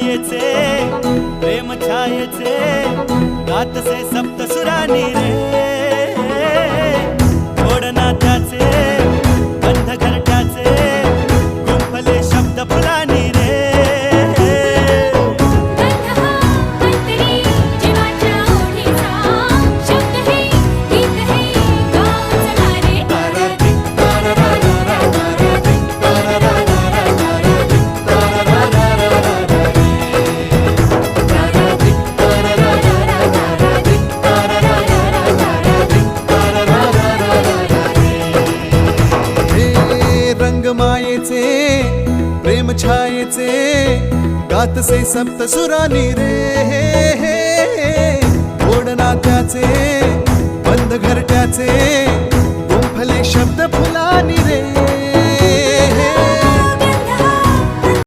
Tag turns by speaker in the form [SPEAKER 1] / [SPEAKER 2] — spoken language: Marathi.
[SPEAKER 1] मायेचे प्रेम छायेचे गातसे सप्तसुरानी रे गोड नात्याचे बंध घरट्याचे गुंफले शब्द फुलानी रे
[SPEAKER 2] मायेचे प्रेम छायेचे गातसे सप्तसुरानी रे गोड नात्याचे बंद घरट्याचे गुंफले शब्द फुलानी रे